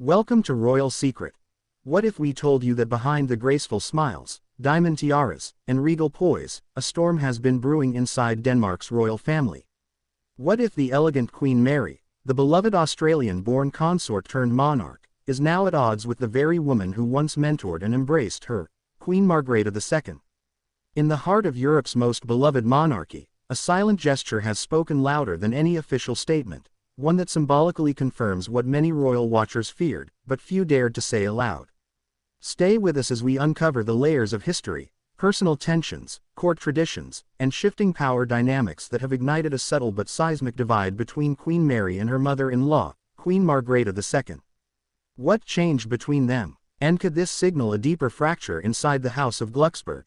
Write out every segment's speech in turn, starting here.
Welcome to Royal Secret. What if we told you that behind the graceful smiles, diamond tiaras, and regal poise, a storm has been brewing inside Denmark's royal family? What if the elegant Queen Mary, the beloved Australian-born consort turned monarch, is now at odds with the very woman who once mentored and embraced her, Queen Margrethe II? In the heart of Europe's most beloved monarchy, a silent gesture has spoken louder than any official statement, one that symbolically confirms what many royal watchers feared, but few dared to say aloud. Stay with us as we uncover the layers of history, personal tensions, court traditions, and shifting power dynamics that have ignited a subtle but seismic divide between Queen Mary and her mother-in-law, Queen Margrethe II. What changed between them, and could this signal a deeper fracture inside the House of Glucksburg?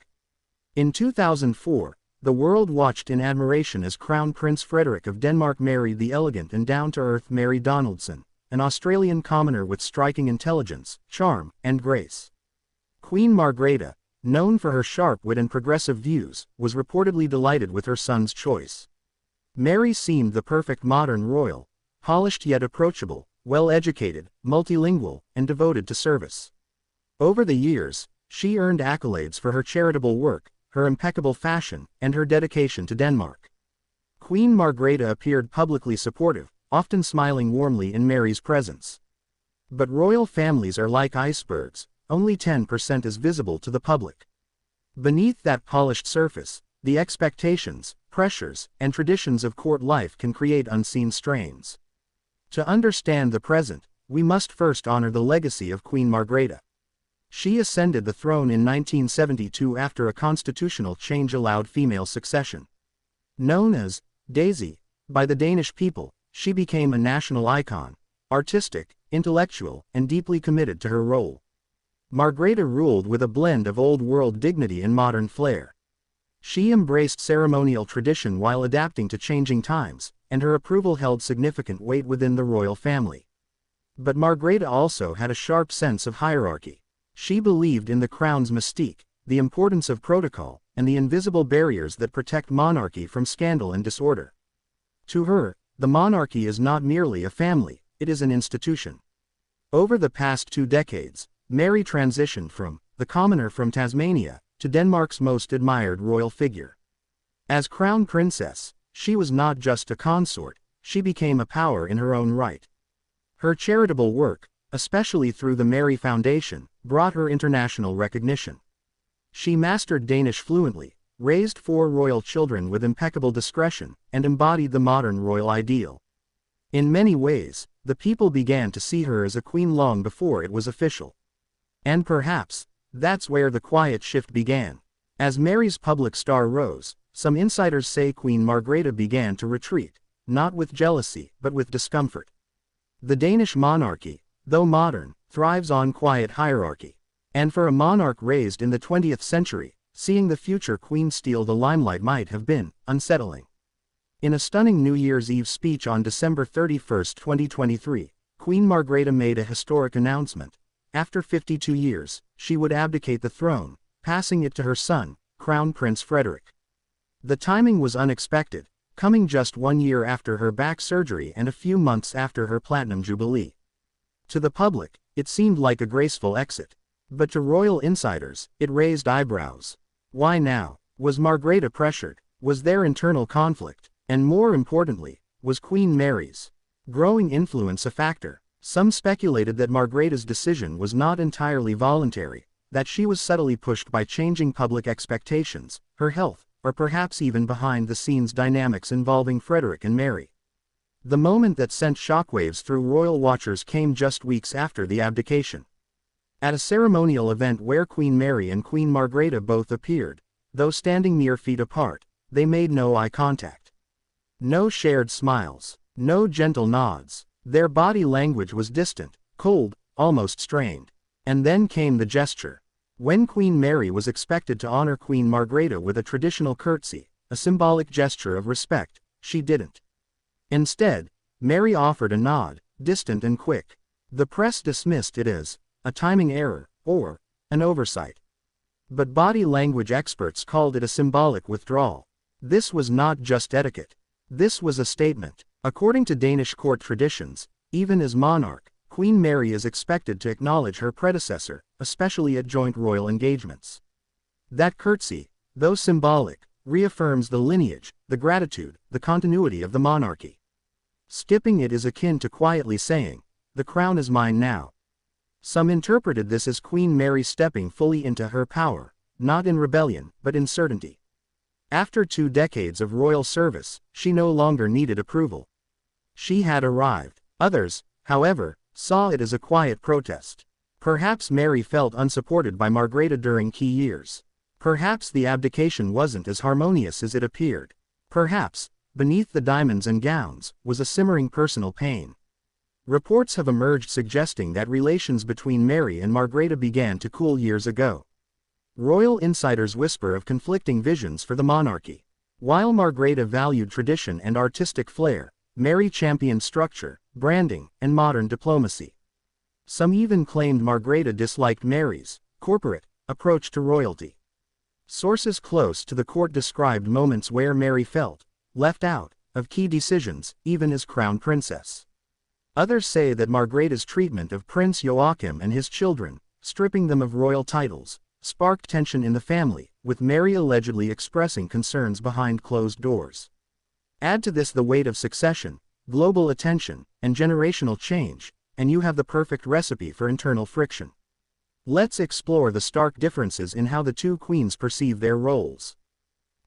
In 2004, the world watched in admiration as Crown Prince Frederik of Denmark married the elegant and down-to-earth Mary Donaldson, an Australian commoner with striking intelligence, charm, and grace. Queen Margrethe, known for her sharp wit and progressive views, was reportedly delighted with her son's choice. Mary seemed the perfect modern royal, polished yet approachable, well-educated, multilingual, and devoted to service. Over the years, she earned accolades for her charitable work, her impeccable fashion, and her dedication to Denmark. Queen Margrethe appeared publicly supportive, often smiling warmly in Mary's presence. But royal families are like icebergs, only 10% is visible to the public. Beneath that polished surface, the expectations, pressures, and traditions of court life can create unseen strains. To understand the present, we must first honor the legacy of Queen Margrethe. She ascended the throne in 1972 after a constitutional change allowed female succession. Known as Daisy by the Danish people, she became a national icon, artistic, intellectual, and deeply committed to her role. Margrethe ruled with a blend of old-world dignity and modern flair. She embraced ceremonial tradition while adapting to changing times, and her approval held significant weight within the royal family. But Margrethe also had a sharp sense of hierarchy. She believed in the crown's mystique, the importance of protocol, and the invisible barriers that protect monarchy from scandal and disorder. To her, the monarchy is not merely a family, it is an institution. Over the past 2 decades, Mary transitioned from the commoner from Tasmania to Denmark's most admired royal figure. As crown princess, she was not just a consort, she became a power in her own right. Her charitable work, especially through the Mary Foundation, brought her international recognition. She mastered Danish fluently, raised 4 royal children with impeccable discretion, and embodied the modern royal ideal. In many ways, the people began to see her as a queen long before it was official. And perhaps, that's where the quiet shift began. As Mary's public star rose, some insiders say Queen Margrethe began to retreat, not with jealousy, but with discomfort. The Danish monarchy, though modern, thrives on quiet hierarchy. And for a monarch raised in the 20th century, seeing the future queen steal the limelight might have been unsettling. In a stunning New Year's Eve speech on December 31, 2023, Queen Margrethe made a historic announcement. After 52 years, she would abdicate the throne, passing it to her son, Crown Prince Frederik. The timing was unexpected, coming just 1 year after her back surgery and a few months after her platinum jubilee. To the public, it seemed like a graceful exit. But to royal insiders, it raised eyebrows. Why now? Was Margrethe pressured? Was there internal conflict? And more importantly, was Queen Mary's growing influence a factor? Some speculated that Margrethe's decision was not entirely voluntary, that she was subtly pushed by changing public expectations, her health, or perhaps even behind-the-scenes dynamics involving Frederik and Mary. The moment that sent shockwaves through royal watchers came just weeks after the abdication. At a ceremonial event where Queen Mary and Queen Margrethe both appeared, though standing mere feet apart, they made no eye contact. No shared smiles, no gentle nods. Their body language was distant, cold, almost strained. And then came the gesture. When Queen Mary was expected to honor Queen Margrethe with a traditional curtsy, a symbolic gesture of respect, she didn't. Instead, Mary offered a nod, distant and quick. The press dismissed it as a timing error, or an oversight. But body language experts called it a symbolic withdrawal. This was not just etiquette. This was a statement. According to Danish court traditions, even as monarch, Queen Mary is expected to acknowledge her predecessor, especially at joint royal engagements. That curtsy, though symbolic, reaffirms the lineage, the gratitude, the continuity of the monarchy. Skipping it is akin to quietly saying, "The crown is mine now." Some interpreted this as Queen Mary stepping fully into her power, not in rebellion, but in certainty. After 2 decades of royal service, she no longer needed approval. She had arrived. Others, however, saw it as a quiet protest. Perhaps Mary felt unsupported by Margrethe during key years. Perhaps the abdication wasn't as harmonious as it appeared. Perhaps, beneath the diamonds and gowns, was a simmering personal pain. Reports have emerged suggesting that relations between Mary and Margrethe began to cool years ago. Royal insiders whisper of conflicting visions for the monarchy. While Margrethe valued tradition and artistic flair, Mary championed structure, branding, and modern diplomacy. Some even claimed Margrethe disliked Mary's corporate approach to royalty. Sources close to the court described moments where Mary felt left out of key decisions, even as crown princess. Others say that Margrethe's treatment of Prince Joachim and his children, stripping them of royal titles, sparked tension in the family, with Mary allegedly expressing concerns behind closed doors. Add to this the weight of succession, global attention, and generational change, and you have the perfect recipe for internal friction. Let's explore the stark differences in how the two queens perceive their roles.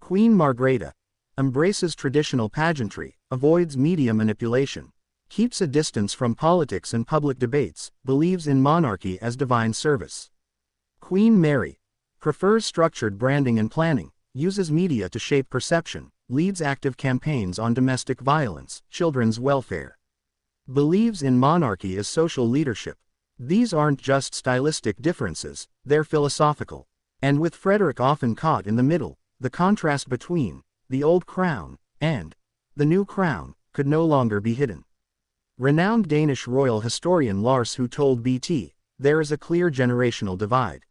Queen Margrethe embraces traditional pageantry, avoids media manipulation, keeps a distance from politics and public debates, believes in monarchy as divine service. Queen Mary prefers structured branding and planning, uses media to shape perception, leads active campaigns on domestic violence, children's welfare. Believes in monarchy as social leadership. These aren't just stylistic differences, they're philosophical. And with Frederick often caught in the middle, the contrast between the old crown and the new crown could no longer be hidden. Renowned Danish royal historian Lars Who told BT, there is a clear generational divide.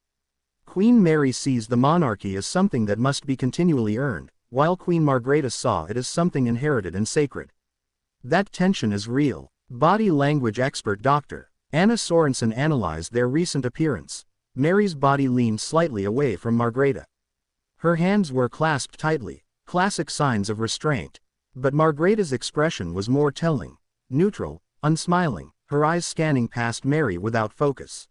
Queen Mary sees the monarchy as something that must be continually earned, while Queen Margrethe saw it as something inherited and sacred. That tension is real. Body language expert Dr. Anna Sorensen analyzed their recent appearance. Mary's body leaned slightly away from Margrethe. Her hands were clasped tightly, classic signs of restraint. But Margrethe's expression was more telling. Neutral, unsmiling, her eyes scanning past Mary without focus.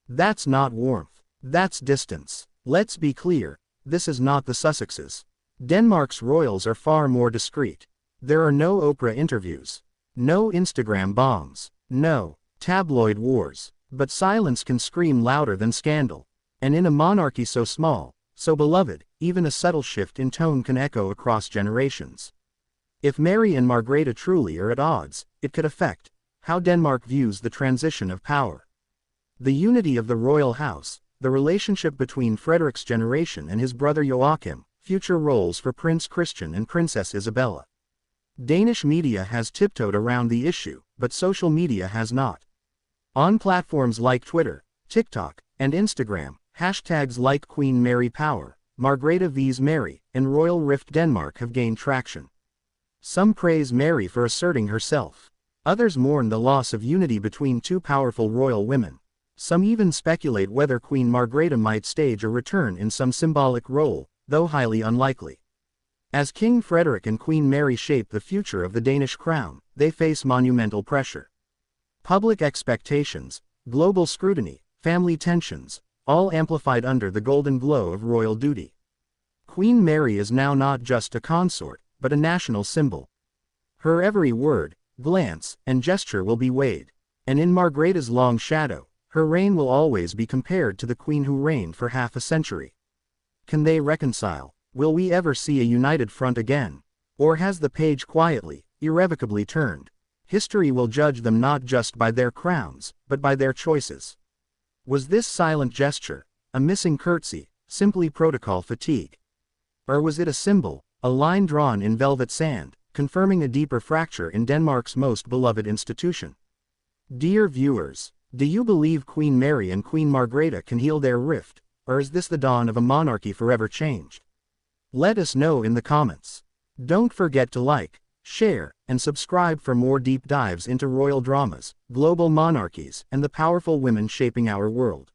That's not warmth. That's distance. Let's be clear, this is not the Sussexes. Denmark's royals are far more discreet. There are no Oprah interviews. No Instagram bombs. No tabloid wars. But silence can scream louder than scandal. And in a monarchy so small, so beloved, even a subtle shift in tone can echo across generations. If Mary and Margrethe truly are at odds, it could affect how Denmark views the transition of power. The unity of the royal house, the relationship between Frederick's generation and his brother Joachim, future roles for Prince Christian and Princess Isabella. Danish media has tiptoed around the issue, but social media has not. On platforms like Twitter, TikTok, and Instagram, hashtags like Queen Mary Power, Margrethe vs Mary, and Royal Rift Denmark have gained traction. Some praise Mary for asserting herself. Others mourn the loss of unity between two powerful royal women. Some even speculate whether Queen Margrethe might stage a return in some symbolic role, though highly unlikely. As King Frederick and Queen Mary shape the future of the Danish crown, they face monumental pressure. Public expectations, global scrutiny, family tensions, all amplified under the golden glow of royal duty. Queen Mary is now not just a consort, but a national symbol. Her every word, glance, and gesture will be weighed. And in Margrethe's long shadow, her reign will always be compared to the queen who reigned for half a century. Can they reconcile? Will we ever see a united front again? Or has the page quietly, irrevocably turned? History will judge them not just by their crowns, but by their choices. Was this silent gesture, a missing curtsy, simply protocol fatigue? Or was it a symbol, a line drawn in velvet sand, confirming a deeper fracture in Denmark's most beloved institution? Dear viewers, do you believe Queen Mary and Queen Margrethe can heal their rift, or is this the dawn of a monarchy forever changed? Let us know in the comments. Don't forget to like, Share and subscribe for more deep dives into royal dramas, global monarchies, and the powerful women shaping our world.